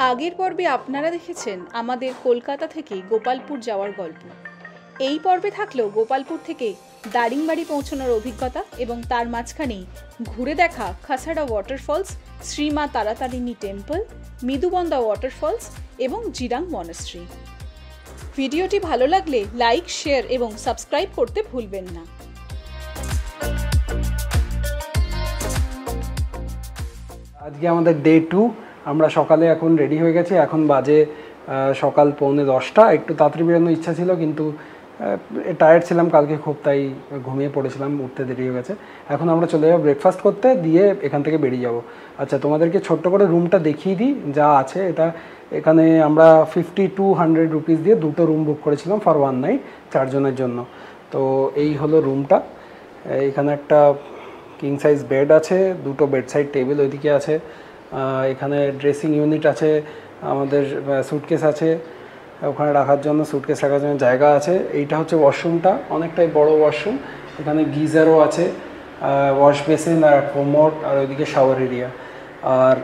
আগের পর্বে আপনারা দেখেছেন আমাদের কলকাতা থেকে গোপালপুর যাওয়ার গল্প। এই পর্বে থাকলেও গোপালপুর থেকে দারিংবাড়ি পৌঁছানোর অভিজ্ঞতা এবং তার মাঝখানেই ঘুরে দেখা Khasara waterfalls, Shrima Taratarini temple, Mridubanda waterfalls এবং জিরাং মনাস্ট্রি। ভিডিওটি ভালো লাগলে লাইক, শেয়ার এবং সাবস্ক্রাইব করতে ভুলবেন না। আজকে আমাদের ডে 2। আমরা সকালে এখন রেডি হয়ে গেছি। এখন বাজে সকাল 9:45। একটু তাড়াতাড়ি বেরোনোর ইচ্ছা ছিল, কিন্তু টায়ার্ড ছিলাম কালকে খুব, তাই ঘুমিয়ে পড়েছিলাম, উঠতে দেরি হয়ে গেছে। এখন আমরা চলে যাবো ব্রেকফাস্ট করতে, দিয়ে এখান থেকে বেরিয়ে যাব। আচ্ছা, তোমাদেরকে ছোট্ট করে রুমটা দেখিয়ে দিই যা আছে। এখানে আমরা 50-100 রুপিস দিয়ে দুটো রুম বুক করেছিলাম ফর 1 নাইট, 4 জনের জন্য। তো এই হলো রুমটা। এখানে একটা কিং সাইজ বেড আছে, দুটো বেডসাইড টেবিল ওইদিকে আছে, এখানে ড্রেসিং ইউনিট আছে, আমাদের স্যুটকেস আছে ওখানে রাখার জন্য, স্যুটকেস রাখার জন্য জায়গা আছে। এইটা হচ্ছে ওয়াশরুমটা, অনেকটাই বড় ওয়াশরুম। এখানে গিজারও আছে, ওয়াশ বেসিন আর কোমোড, আর ওইদিকে শাওয়ার এরিয়া। আর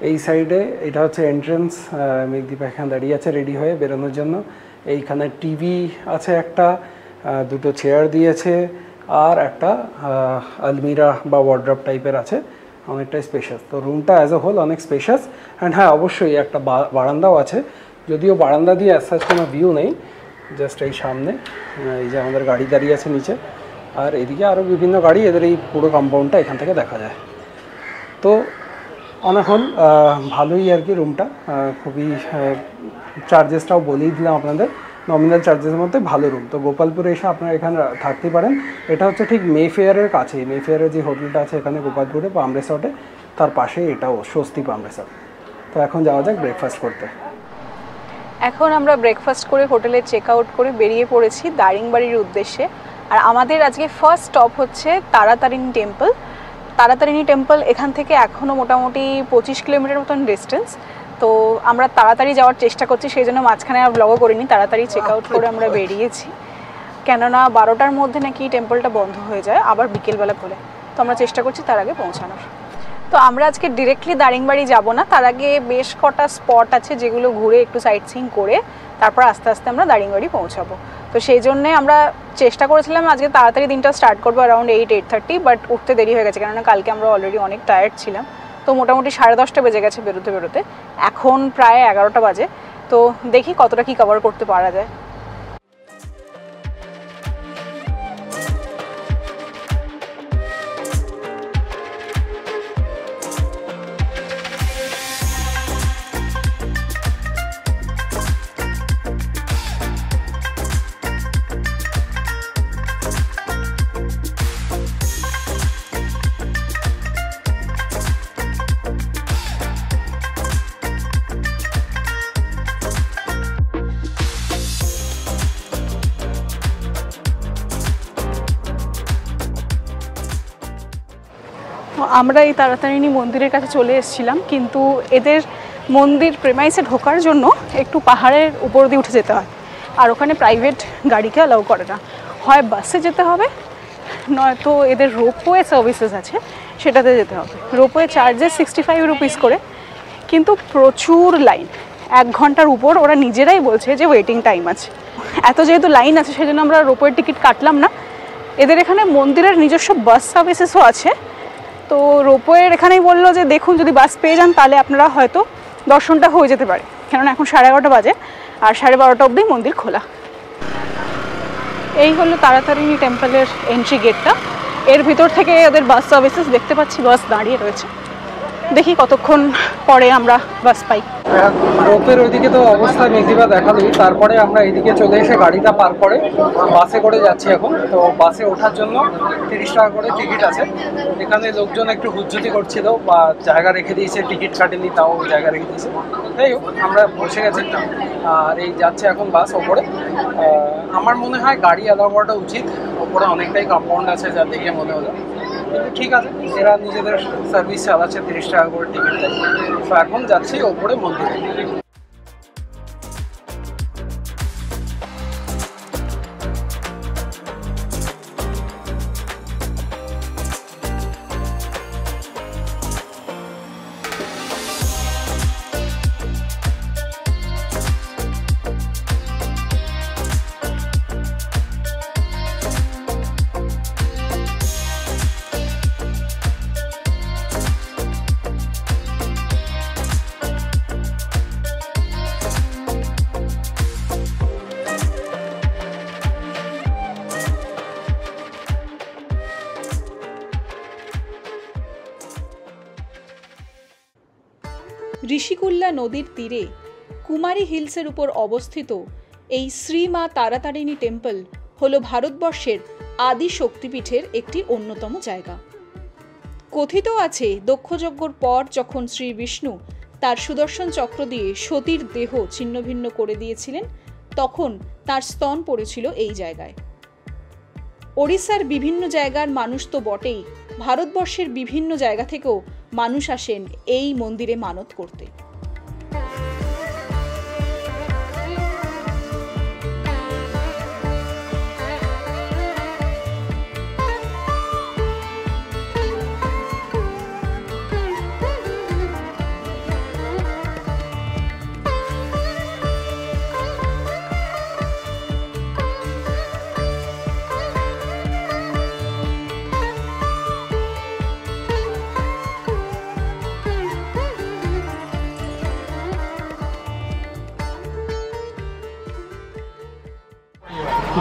এই সাইডে এটা হচ্ছে এন্ট্রেন্স। মেঘদীপা এখানে দাঁড়িয়ে আছে রেডি হয়ে বেরোনোর জন্য। এইখানে টিভি আছে একটা, দুটো চেয়ার দিয়েছে, আর একটা আলমিরা বা ওয়ার্ড্রপ টাইপের আছে, অনেকটাই স্পেশাস। তো রুমটা অ্যাজ এ হোল অনেক স্পেশাস। অ্যান্ড হ্যাঁ, অবশ্যই একটা বারান্দাও আছে, যদিও বারান্দা দিয়ে অ্যাজ সাচ কোনো ভিউ নেই। জাস্ট এই সামনে এই যে আমাদের গাড়ি দাঁড়িয়ে আছে নিচে, আর এদিকে আরও বিভিন্ন গাড়ি, এদের এই পুরো কম্পাউন্ডটা এখান থেকে দেখা যায়। তো অনেক হল ভালোই আর কি রুমটা, খুবই চার্জেসটাও বলেই দিলাম আপনাদের। নমিনাল চার্জেসের মধ্যে ভালো রুম। তো গোপালপুরে এসে আপনারা এখানে থাকতে পারেন। এটা হচ্ছে ঠিক মেফেয়ারের কাছেই, মেফেয়ারের যে হোটেলটা আছে এখানে গোপালপুরে পাম রিসর্টে, তার পাশেই এটাও স্বস্তি পাম রিসর্ট। তো এখন যাওয়া যাক ব্রেকফাস্ট করতে। এখন আমরা ব্রেকফাস্ট করে হোটেলে চেক আউট করে বেরিয়ে পড়েছি দারিংবাড়ির উদ্দেশ্যে। আর আমাদের আজকে ফার্স্ট স্টপ হচ্ছে তারাতারিণী টেম্পল। তারাতারিণী টেম্পল এখান থেকে এখনও মোটামুটি 25 কিলোমিটার মতন ডিস্টেন্স। তো আমরা তাড়াতাড়ি যাওয়ার চেষ্টা করছি, সেই জন্য মাঝখানে আর ব্লগও করিনি, তাড়াতাড়ি চেক আউট করে আমরা বেরিয়েছি। কেননা 12টার মধ্যে নাকি টেম্পলটা বন্ধ হয়ে যায়, আবার বিকেলবেলা খোলে। তো আমরা চেষ্টা করছি তার আগে পৌঁছানোর। তো আমরা আজকে ডিরেক্টলি দারিংবাড়ি যাব না, তার আগে বেশ কটা স্পট আছে যেগুলো ঘুরে একটু সাইট সিইং করে তারপর আস্তে আস্তে আমরা দারিংবাড়ি পৌঁছাবো। তো সেই জন্যে আমরা চেষ্টা করেছিলাম আজকে তাড়াতাড়ি দিনটা স্টার্ট করবো অ্যারাউন্ড 8-8:30, বাট উঠতে দেরি হয়ে গেছে, কেননা কালকে আমরা অলরেডি অনেক টায়ার্ড ছিলাম। তো মোটামুটি 10:30 বেজে গেছে বেরোতে। এখন প্রায় 11টা বাজে। তো দেখি কতটা কি কভার করতে পারা যায়। আমরা এই তারাতারিণী মন্দিরের কাছে চলে এসেছিলাম, কিন্তু এদের মন্দির প্রেমাইসে ঢোকার জন্য একটু পাহাড়ের উপর দিয়ে উঠে যেতে হয়, আর ওখানে প্রাইভেট গাড়িকে অ্যালাউ করে না, হয় বাসে যেতে হবে নয়তো এদের রোপওয়ে সার্ভিসেস আছে সেটাতে যেতে হবে। রোপওয়ে চার্জেস 65 রুপিস করে, কিন্তু প্রচুর লাইন, 1 ঘন্টার উপর। ওরা নিজেরাই বলছে যে ওয়েটিং টাইম আছে। এত যেহেতু লাইন আছে সেই জন্য আমরা রোপওয়ের টিকিট কাটলাম না। এদের এখানে মন্দিরের নিজস্ব বাস সার্ভিসেসও আছে। তো রোপওয়ের এখানেই বললো যে দেখুন, যদি বাস পেয়ে যান তাহলে আপনারা হয়তো দর্শনটা হয়ে যেতে পারে, কেননা এখন 11:30 বাজে আর 12:30 অবধি মন্দির খোলা। এই হলো তারাতারিণী টেম্পলের এন্ট্রি গেটটা। এর ভিতর থেকে ওদের বাস সার্ভিসেস দেখতে পাচ্ছি, বাস দাঁড়িয়ে রয়েছে। দেখি কতক্ষণ পরে আমরা বাস পাই। রোপের ওইদিকে তো অবস্থা মেঘদীপা দেখালোই। তারপরে আমরা এইদিকে চলে এসে গাড়িটা পার করে বাসে করে যাচ্ছি এখন। তো বাসে ওঠার জন্য 30 টাকা করে টিকিট আছে। এখানে লোকজন একটু হুজ্জুতি করছিল, বা জায়গা রেখে দিয়েছে, টিকিট কাটেনি তাও জায়গা রেখে দিয়েছে। যাই হোক, আমরা বসে গেছি আর এই যাচ্ছে এখন বাস ওপরে। আমার মনে হয় গাড়ি অ্যালাউ করাটা উচিত, ওপরে অনেকটাই কম্পাউন্ড আছে যা দেখে মনে হলো। কিন্তু ঠিক আছে, এরা নিজেদের সার্ভিস চালাচ্ছে, 30 টাকা করে টিকিট দেয়। তো এখন যাচ্ছি ওপরে মন্দিরে। ঋষিকুল্যা নদীর তীরে কুমারী হিলসের উপর অবস্থিত এই শ্রী মা তারাতারিণী টেম্পল হল ভারতবর্ষের আদি শক্তিপীঠের একটি অন্যতম জায়গা। কথিত আছে দক্ষযজ্ঞর পর যখন শ্রী বিষ্ণু তার সুদর্শন চক্র দিয়ে সতীর দেহ ছিন্নভিন্ন করে দিয়েছিলেন, তখন তার স্তন পড়েছিল এই জায়গায়। ওড়িশার বিভিন্ন জায়গার মানুষ তো বটেই, ভারতবর্ষের বিভিন্ন জায়গা থেকেও মানুষ আসেন এই মন্দিরে মানত করতে।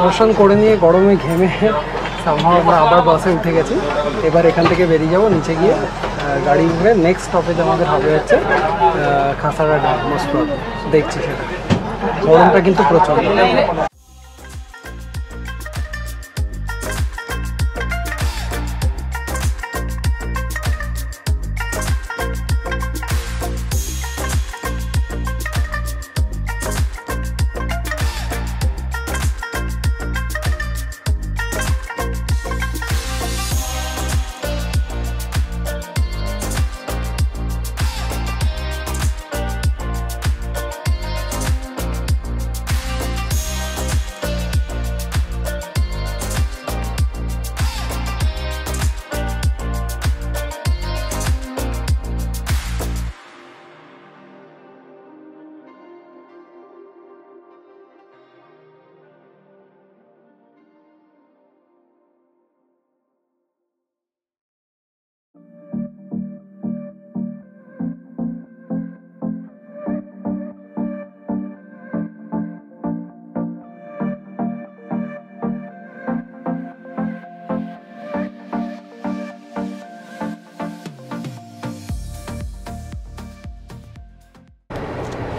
দর্শন করে নিয়ে গরমে ঘেমে সামহাও আমরা আবার বাসে উঠে গেছি। এবার এখান থেকে বেরিয়ে যাব, নিচে গিয়ে গাড়ি উঠে নেক্সট স্টপেজ আমাদের হবে হচ্ছে খাসাড়া ড্যাম। মোস্ট দেখছি সেটা, গরমটা কিন্তু প্রচণ্ড।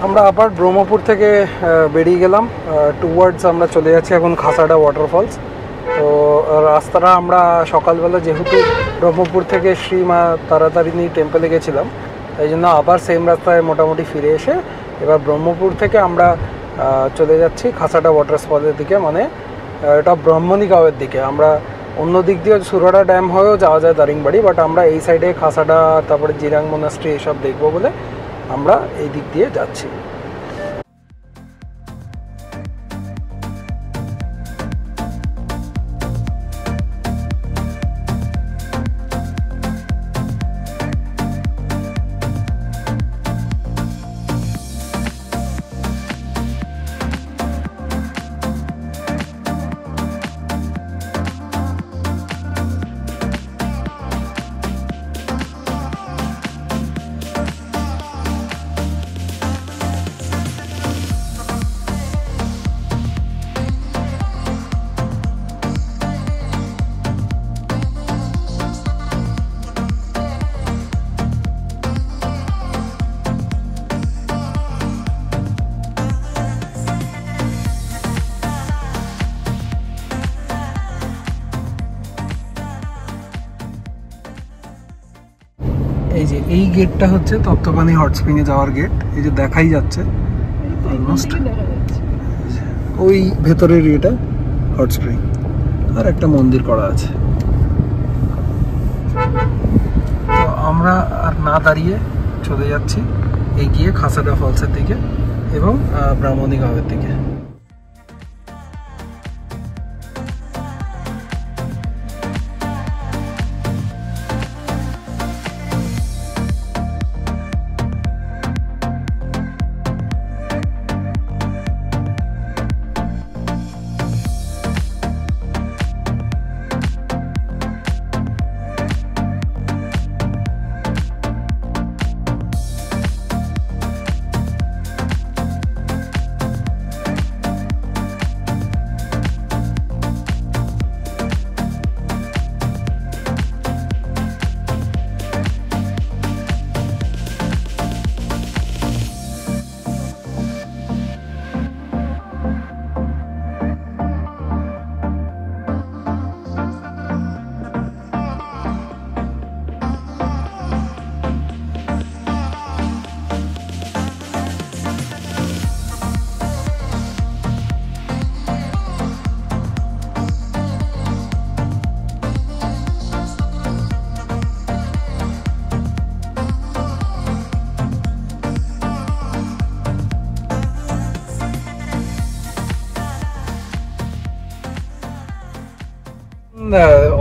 আমরা আবার ব্রহ্মপুর থেকে বেরিয়ে গেলাম টুয়ার্ডস, আমরা চলে যাচ্ছি এখন খাসাড়া ওয়াটারফলস। তো রাস্তাটা আমরা সকালবেলা যেহেতু ব্রহ্মপুর থেকে শ্রী মা তারাতারিণী টেম্পলে গেছিলাম, তাই জন্য আবার সেম রাস্তায় মোটামুটি ফিরে এসে এবার ব্রহ্মপুর থেকে আমরা চলে যাচ্ছি খাসাড়া ওয়াটারফলের দিকে, মানে এটা ব্রাহ্মণী গাঁওয়ের দিকে। আমরা অন্য দিক দিয়ে সুরাডা ড্যাম হয়েও যাওয়া যায় দারিংবাড়ি, বাট আমরা এই সাইডে খাসাড়া তারপরে জিরাং মোনাস্ট্রি এসব দেখবো বলে আমরা এই দিক দিয়ে যাচ্ছি। এই যে এই গেটটা হচ্ছে তপ্তপানি হট স্প্রিংয়ে যাওয়ার গেট, এই যে দেখাই যাচ্ছে অলমোস্ট ওই ভেতরের এটা হট স্প্রিং, আর একটা মন্দির করা আছে। তো আমরা আর না দাঁড়িয়ে চলে যাচ্ছি এগিয়ে খাসাড়া ফলসের দিকে এবং ব্রাহ্মণী গাঁওয়ের দিকে।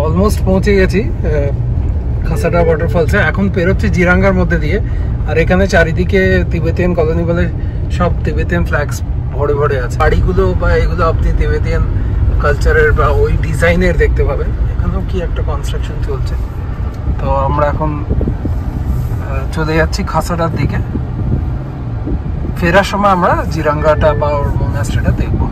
অলমোস্ট পৌঁছে গেছি খাসাডা ওয়াটারফলসে। এখন পেরোচ্ছি জিরাঙ্গার মধ্যে দিয়ে, আর এখানে চারিদিকে তিবেতিয়ান কলোনি বলে সব তিবেতিয়ান ফ্ল্যাগস ভরে ভরে আছে। বাড়িগুলো বা এগুলো আপনি তিবেতিয়ান কালচারের বা ওই ডিজাইনের দেখতে পাবেন। এখানেও কি একটা কনস্ট্রাকশন চলছে। তো আমরা এখন চলে যাচ্ছি খাসাডার দিকে। ফেরার সময় আমরা জিরাঙ্গাটা বা মনাস্ট্রিটা দেখবো।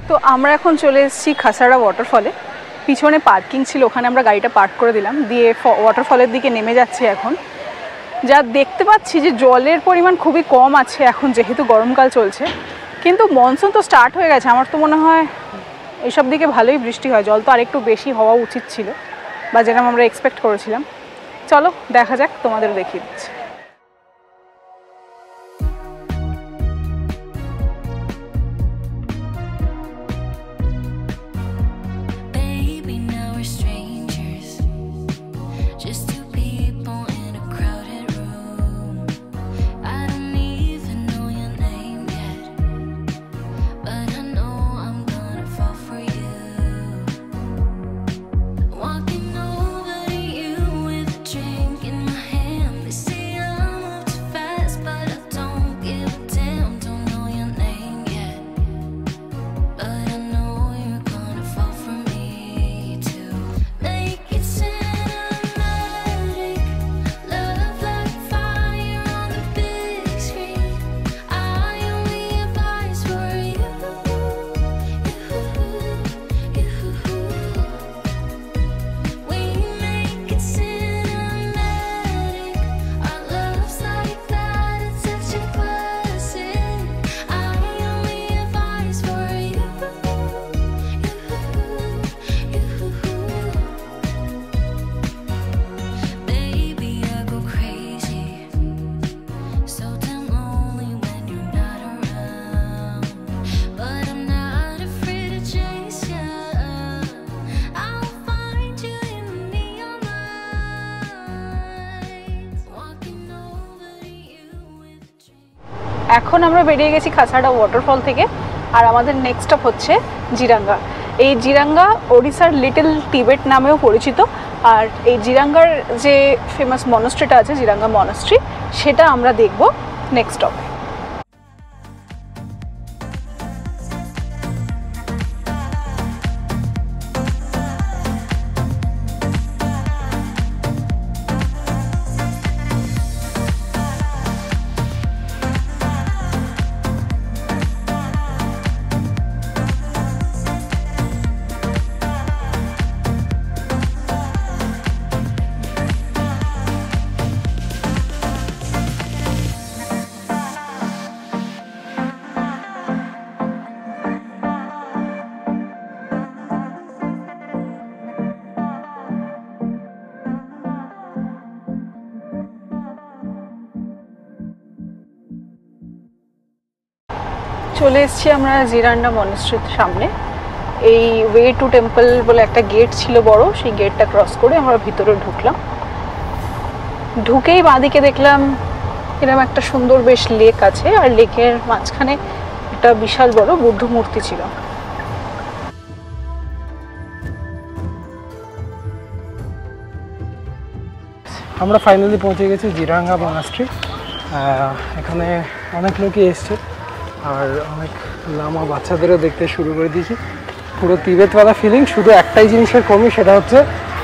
তো আমরা এখন চলে এসেছি খাসাড়া ওয়াটারফলে। পিছনে পার্কিং ছিল, ওখানে আমরা গাড়িটা পার্ক করে দিলাম, দিয়ে ওয়াটারফলের দিকে নেমে যাচ্ছি। এখন যা দেখতে পাচ্ছি যে জলের পরিমাণ খুবই কম আছে এখন, যেহেতু গরমকাল চলছে, কিন্তু মনসুন তো স্টার্ট হয়ে গেছে। আমার তো মনে হয় এইসব দিকে ভালোই বৃষ্টি হয়, জল তো আরেকটু বেশি হওয়া উচিত ছিল, বা যেরকম আমরা এক্সপেক্ট করেছিলাম। চলো দেখা যাক, তোমাদের দেখিয়ে দিচ্ছি। এখন আমরা বেরিয়ে গেছি খাসাড়া ওয়াটারফল থেকে, আর আমাদের নেক্সট স্টপ হচ্ছে জিরাঙ্গা। এই জিরাঙ্গা ওড়িশার লিটল টিবেট নামেও পরিচিত। আর এই জিরাঙ্গার যে ফেমাস মনাস্ট্রিটা আছে, জিরাঙ্গা মনাস্ট্রি, সেটা আমরা দেখব নেক্সট স্টপে। চলে এসেছি আমরা জিরান্ডা মনাস্ট্রির সামনে। এই ওয়ে টু টেম্পল বলে একটা গেট ছিল বড়, সেই গেটটা ক্রস করে আমরা ভিতরে ঢুকলাম। ঢুকেই বাঁদিকে দেখলাম এরকম একটা সুন্দর বেশ লেক আছে, আর লেকের মাঝখানে একটা বিশাল বড় বুদ্ধ মূর্তি ছিল। আমরা ফাইনালি পৌঁছে গেছি জিরাঙ্গা মনাস্ট্রি। এখানে অনেক লোকই এসছে, আর অনেক লামা বাচ্চাদেরও দেখতে শুরু করে দিয়েছি। পুরো তিবেতওয়ালা ফিলিং, শুধু একটাই জিনিসের কমি, সেটা হচ্ছে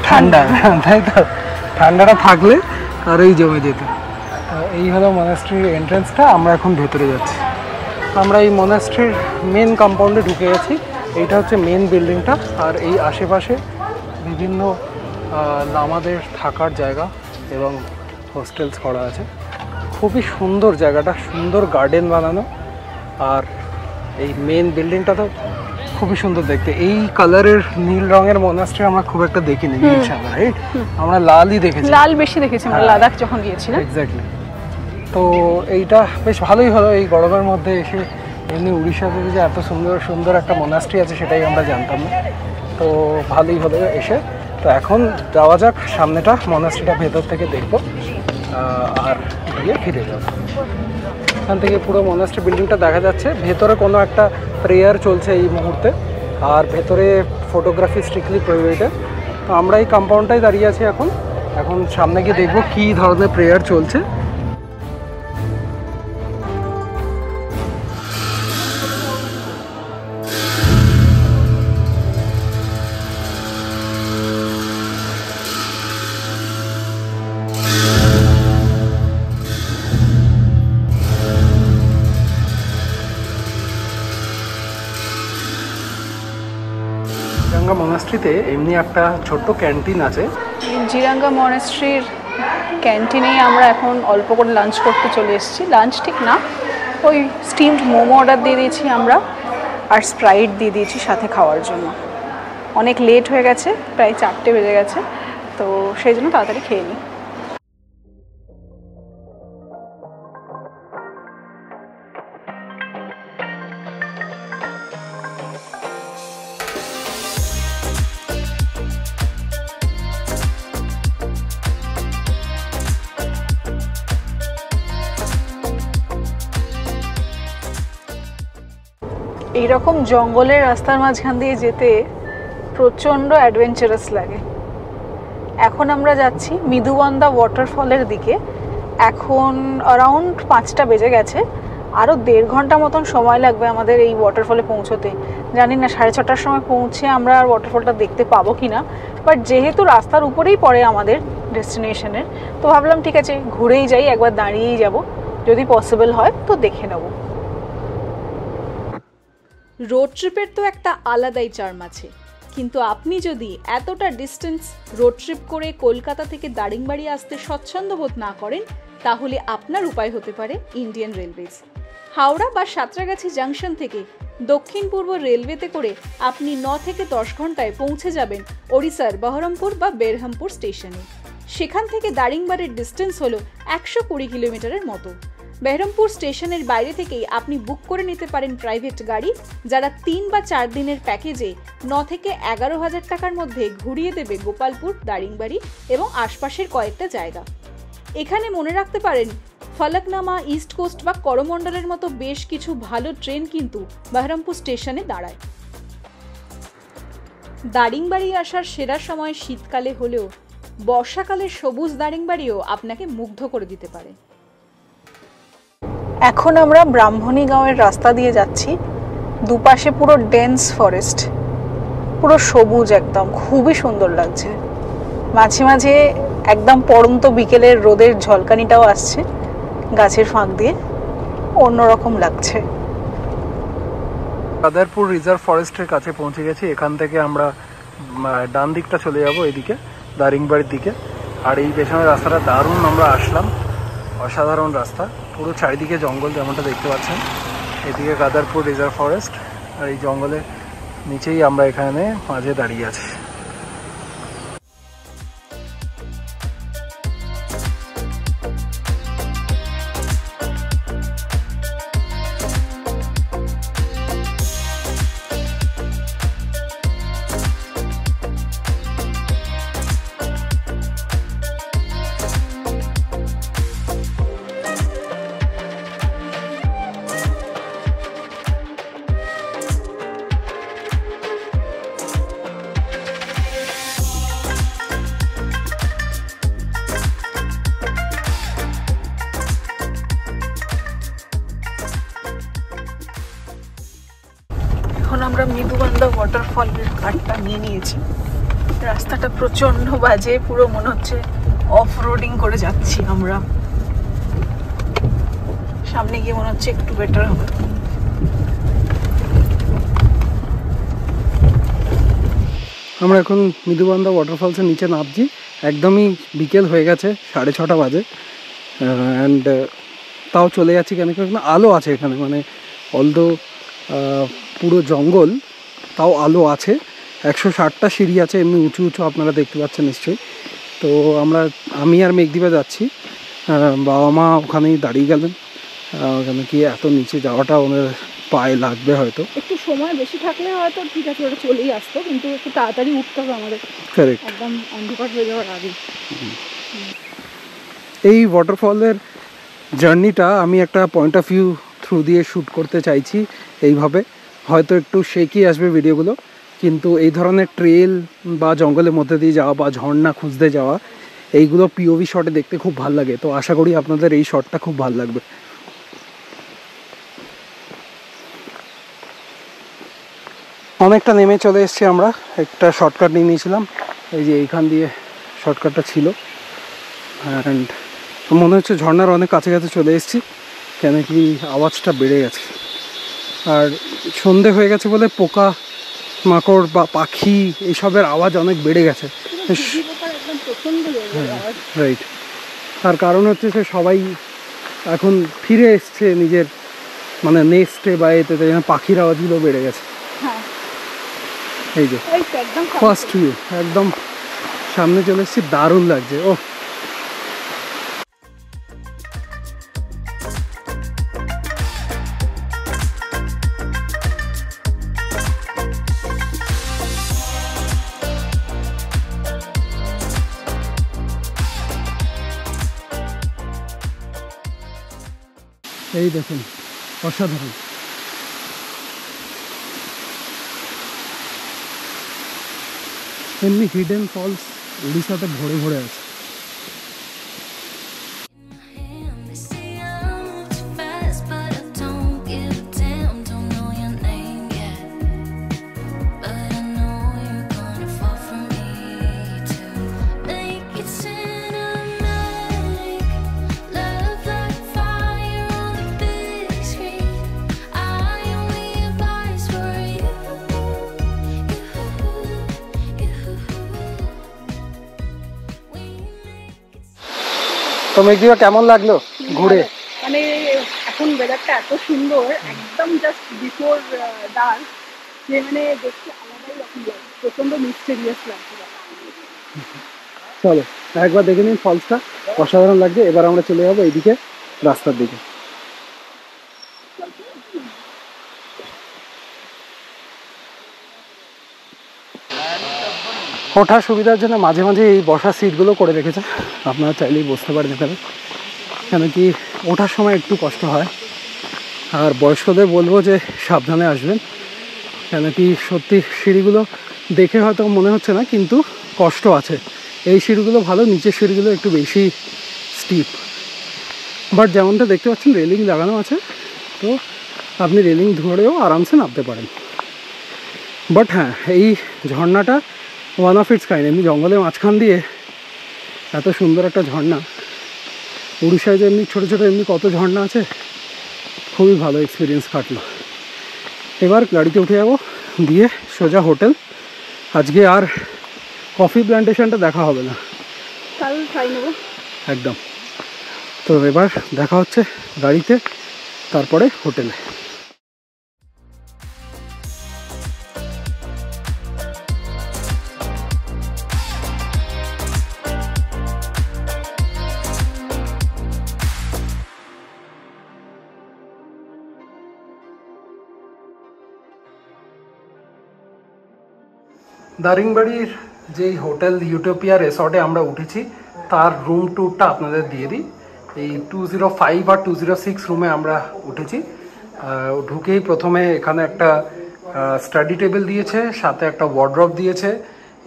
ঠান্ডা। তাই তো, ঠান্ডাটা থাকলে আরোই জমে যেত। এই হলো মনাস্ট্রির এন্ট্রান্সটা। আমরা এখন ভেতরে যাচ্ছি। আমরা এই মনাস্ট্রির মেন কম্পাউন্ডে ঢুকে গেছি। এইটা হচ্ছে মেন বিল্ডিংটা, আর এই আশেপাশে বিভিন্ন লামাদের থাকার জায়গা এবং হোস্টেলস করা আছে। খুবই সুন্দর জায়গাটা, সুন্দর গার্ডেন বানানো। আর এই মেন বিল্ডিংটা তো খুবই সুন্দর দেখতে। এই কালারের নীল রঙের মনাস্ট্রি আমরা খুব একটা দেখিনি, নীল সাদা, রাইট? আমরা লালই দেখেছি, লাল বেশি দেখেছি আমরা লাদাখ যখন গিয়েছিলাম। এক্স্যাক্টলি। তো এইটা বেশ ভালোই হলো এই গরমের মধ্যে এসে। এমনি উড়িষ্যাতে যে এত সুন্দর সুন্দর একটা মনাস্ট্রি আছে সেটাই আমরা জানতাম না, তো ভালোই হলো এসে। তো এখন যাওয়া যাক সামনেটা, মনাস্ট্রিটা ভেতর থেকে দেখবো। আর গিয়ে ফিরে যাব। এখান থেকে পুরো মনাস্ট্রি বিল্ডিংটা দেখা যাচ্ছে। ভেতরে কোনো একটা প্রেয়ার চলছে এই মুহূর্তে, আর ভেতরে ফটোগ্রাফি স্ট্রিক্টলি প্রহিবিটেড। তো আমরা এই কম্পাউন্ডটাই দাঁড়িয়ে আছি এখন। সামনে গিয়ে দেখবো কী ধরনের প্রেয়ার চলছে। মনাস্ট্রিতে এমনি একটা ছোট্ট ক্যান্টিন আছে। জিরাঙ্গা মনাস্ট্রির ক্যান্টিনেই আমরা এখন অল্প করে লাঞ্চ করতে চলে এসেছি। লাঞ্চ ঠিক না, ওই স্টিমড মোমো অর্ডার দিয়ে দিয়েছি আমরা, আর স্প্রাইট দিয়ে দিয়েছি সাথে খাওয়ার জন্য। অনেক লেট হয়ে গেছে, প্রায় 4টে বেজে গেছে, তো সেই জন্য তাড়াতাড়ি খেয়ে নিই। এইরকম জঙ্গলের রাস্তার মাঝখান দিয়ে যেতে প্রচণ্ড অ্যাডভেঞ্চারাস লাগে। এখন আমরা যাচ্ছি মৃদুবন্দা ওয়াটারফলের দিকে। এখন অ্যারাউন্ড 5টা বেজে গেছে, আরও 1.5 ঘন্টা মতন সময় লাগবে আমাদের এই ওয়াটারফলে পৌঁছতে। জানি না 6:30টার সময় পৌঁছে আমরা আর ওয়াটারফলটা দেখতে পাবো কি না, বাট যেহেতু রাস্তার উপরেই পড়ে আমাদের ডেস্টিনেশনের, তো ভাবলাম ঠিক আছে ঘুরেই যাই, একবার দাঁড়িয়েই যাব, যদি পসিবল হয় তো দেখে নেব। রোড ট্রিপের তো একটা আলাদাই চার্ম আছে, কিন্তু আপনি যদি এতটা ডিস্টেন্স রোড ট্রিপ করে কলকাতা থেকে দারিংবাড়ি আসতে স্বচ্ছন্দ বোধ না করেন, তাহলে আপনার উপায় হতে পারে ইন্ডিয়ান রেলওয়েজ। হাওড়া বা সাঁতরাগাছি জাংশন থেকে দক্ষিণ পূর্ব রেলওয়েতে করে আপনি 9 থেকে 10 ঘন্টায় পৌঁছে যাবেন ওড়িশার বহরমপুর বা বেরহামপুর স্টেশনে। সেখান থেকে দারিংবাড়ির ডিস্টেন্স হলো 120 কিলোমিটারের মতো। বেরহামপুর স্টেশনের বাইরে থেকেই আপনি বুক করে নিতে পারেন প্রাইভেট গাড়ি, যারা 3 বা 4 দিনের প্যাকেজে 9 থেকে 11,000 টাকার মধ্যে ঘুরিয়ে দেবে গোপালপুর, দারিংবাড়ি এবং আশপাশের কয়েকটা জায়গা। এখানে মনে রাখতে পারেন ফলকনামা, ইস্ট কোস্ট বা করমণ্ডলের মতো বেশ কিছু ভালো ট্রেন কিন্তু বেরহামপুর স্টেশনে দাঁড়ায়। দারিংবাড়ি আসার সেরা সময় শীতকালে হলেও বর্ষাকালের সবুজ দারিংবাড়িও আপনাকে মুগ্ধ করে দিতে পারে। এখন আমরা ব্রাহ্মণী গাঁওয়ের রাস্তা দিয়ে যাচ্ছি। দুপাশে পুরো ডেন্স ফরেস্ট, পুরো সবুজ, একদম খুবই সুন্দর লাগছে। মাঝে মাঝে একদম পড়ন্ত বিকেলের রোদের ঝলকানিটাও আসছে গাছের ফাঁক দিয়ে, অন্যরকম লাগছে। কাদারপুর রিজার্ভ ফরেস্টের কাছে পৌঁছে গেছি। এখান থেকে আমরা ডান দিকটা চলে যাব এদিকে দারিংবাড়ির দিকে। আর এই পেছনের রাস্তাটা দারুণ, আমরা আসলাম, অসাধারণ রাস্তা, পুরো চারিদিকে জঙ্গল যেমনটা দেখতে পাচ্ছেন। এদিকে কাদারপুর রিজার্ভ ফরেস্ট, আর এই জঙ্গলের নিচেই আমরা এখানে মাঝে দাঁড়িয়ে আছি। এখন আমরা মৃদুবন্দা ওয়াটারফলের ঘাটটা নিয়ে নিয়েছি। রাস্তাটা প্রচন্ড বাজে, পুরো মনে হচ্ছে অফ রোডিং করে যাচ্ছি আমরা। সামনে গিয়ে মনে হচ্ছে একটু বেটার হবে। আমরা এখন মৃদুবন্দা ওয়াটারফলসের নিচে নামছি। একদমই বিকেল হয়ে গেছে, 6:30 বাজে, অ্যান্ড তাও চলে যাচ্ছি কেন কি আলো আছে এখানে, মানে অলদো পুরো জঙ্গল, তাও আলো আছে। 160টা সিঁড়ি আছে, এমনি উঁচু উঁচু, আপনারা দেখতে পাচ্ছেন নিশ্চয়ই। তো আমি আর মেঘদীপা যাচ্ছি, বাবা মা ওখানেই দাঁড়িয়ে গেলেন। কেন কি এত নিচে যাওয়াটা ওদের পায়ে লাগবে, হয়তো একটু সময় বেশি থাকলে হয়তো ঠিক আছে, ওটা চলেই আসতো, কিন্তু একটু তাড়াতাড়ি উঠতে হবে আমাদের, কারেক্ট, একদম অন্ধকার হয়ে যাওয়ার আগে। এই ওয়াটারফলের জার্নিটা আমি একটা পয়েন্ট অফ ভিউ থ্রু দিয়ে শ্যুট করতে চাইছি এইভাবে। হয়তো একটু শেকি আসবে ভিডিওগুলো, কিন্তু এই ধরনের ট্রেল বা জঙ্গলের মধ্যে দিয়ে যাওয়া বা ঝর্ণা খুঁজতে যাওয়া, এইগুলো পিওভি শটে দেখতে খুব ভালো লাগে। তো আশা করি আপনাদের এই শটটা খুব ভালো লাগবে। অনেকটা নেমে চলে এসেছি আমরা, একটা শর্টকাট নিয়ে নিয়েছিলাম, এই যে এইখান দিয়ে শর্টকাটটা ছিল। অ্যান্ড মনে হচ্ছে ঝর্ণার অনেক কাছাকাছি চলে এসেছি, কেন কি আওয়াজটা বেড়ে গেছে। আর সন্ধে হয়ে গেছে বলে পোকা মাকড় বা পাখি এইসবের আওয়াজ অনেক বেড়ে গেছে। রাইট, তার কারণ হচ্ছে যে সবাই এখন ফিরে এসছে নিজের মানে নেস্টে বা এতে, তাই জন্য পাখির আওয়াজগুলো বেড়ে গেছে। এই যে ফার্স্ট ভিউ একদম সামনে চলে এসেছি, দারুণ লাগছে। ও এই দেখুন, অসাধারণ। এমনি হিডেন ফলস উড়িষ্যাতে ভরে ভরে আছে। তো মেঘদিবা কেমন লাগলো ঘুরে? মানে এখন ওয়েদারটা এত সুন্দর, একদম জাস্ট বিফোর ডার্ক, যে মানে দেখতে আলাদাই রকম লাগে, প্রচন্ড মিস্টেরিয়াস লাগছে। চলো একবার দেখে নিন ফলসটা, অসাধারণ লাগছে। এবার আমরা চলে যাবো এইদিকে রাস্তার দিকে। ওঠার সুবিধার জন্য মাঝে মাঝে এই বসার সিটগুলো করে রেখেছে, আপনারা চাইলেই বসতে পারেন এখানে, কেন কি ওঠার সময় একটু কষ্ট হয়। আর বয়স্কদের বলবো যে সাবধানে আসবেন, কেন কি সত্যি সিঁড়িগুলো দেখে হয়তো মনে হচ্ছে না, কিন্তু কষ্ট আছে। এই সিঁড়িগুলো ভালো, নিচের সিঁড়িগুলো একটু বেশি স্টিপ। বাট যেমনটা দেখতে পাচ্ছেন রেলিং লাগানো আছে, তো আপনি রেলিং ধরেও আরামসে নামতে পারেন। বাট হ্যাঁ, এই ঝর্ণাটা ওয়ান অফ ইটস কাইন্ড। এমনি জঙ্গলের মাঝখান দিয়ে এত সুন্দর একটা ঝর্ণা, উড়িষ্যায় যে এমনি ছোটো ছোটো এমনি কত ঝর্ণা আছে, খুবই ভালো এক্সপিরিয়েন্স কাটলো। এবার গাড়িতে উঠে যাবো, দিয়ে সোজা হোটেল। আজকে আর কফি প্ল্যান্টেশনটা দেখা হবে না, কাল খাই নেবো একদম। তো এবার দেখা হচ্ছে গাড়িতে, তারপরে হোটেলে। দারিংবাড়ির যেই হোটেল ইউটোপিয়া রিসর্টে আমরা উঠেছি, তার রুম ট্যুরটা আপনাদের দিয়ে দিই। এই 205 আর 206 রুমে আমরা উঠেছি। ঢুকেই প্রথমে এখানে একটা স্টাডি টেবিল দিয়েছে, সাথে একটা ওয়ার্ড্রপ দিয়েছে।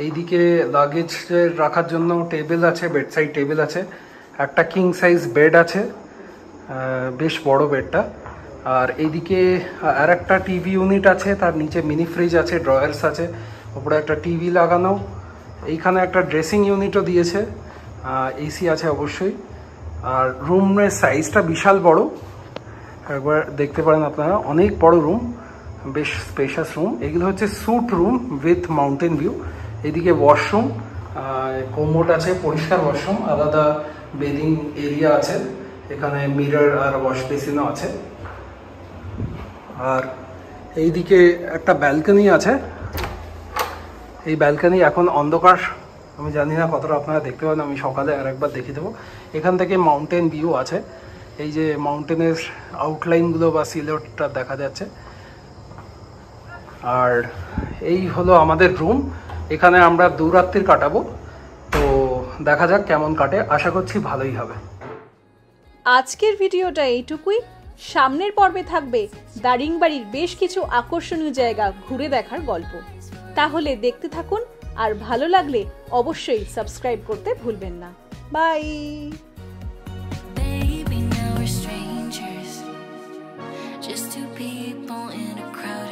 এইদিকে লাগেজ রাখার জন্য টেবিল আছে, বেডসাইড টেবিল আছে, একটা কিং সাইজ বেড আছে, বেশ বড় বেডটা। আর এইদিকে আর একটা টিভি ইউনিট আছে, তার নিচে মিনি ফ্রিজ আছে, ড্রয়ার্স আছে, উপরে একটা টিভি লাগানো। এইখানে একটা ড্রেসিং ইউনিটও দিয়েছে, এসি আছে অবশ্যই। আর রুমের সাইজটা বিশাল বড়, একবার দেখতে পারেন আপনারা, অনেক বড় রুম, বেশ স্পেশাস রুম। এগুলো হচ্ছে sweet room with mountain view. এদিকে ওয়াশরুম, কোমোড আছে, পরিষ্কার ওয়াশরুম, আলাদা বেডিং এরিয়া আছে, এখানে মিরর আর ওয়াশ বেসিনও আছে। আর এইদিকে একটা ব্যালকনি আছে। এই ব্যালকনি এখন অন্ধকার, আমি জানি না কতটা আপনারা দেখতে পাবেন, আমি সকালে আর একবার দেখিয়ে দেবো। এখান থেকে মাউন্টেন ভিউ আছে, এই যে মাউন্টেনের আউটলাইনগুলো বা সিলেটটা দেখা যাচ্ছে। আর এই হলো আমাদের রুম, এখানে আমরা 2 রাত্রি কাটাবো। তো দেখা যাক কেমন কাটে, আশা করছি ভালোই হবে। আজকের ভিডিওটা এইটুকুই। সামনের পর্বে থাকবে দারিংবাড়ির বেশ কিছু আকর্ষণীয় জায়গা ঘুরে দেখার গল্প। তাহলে দেখতে থাকুন, আর ভালো লাগলে অবশ্যই সাবস্ক্রাইব করতে ভুলবেন না। By. Baby, now we're strangers, just two people in a crowd.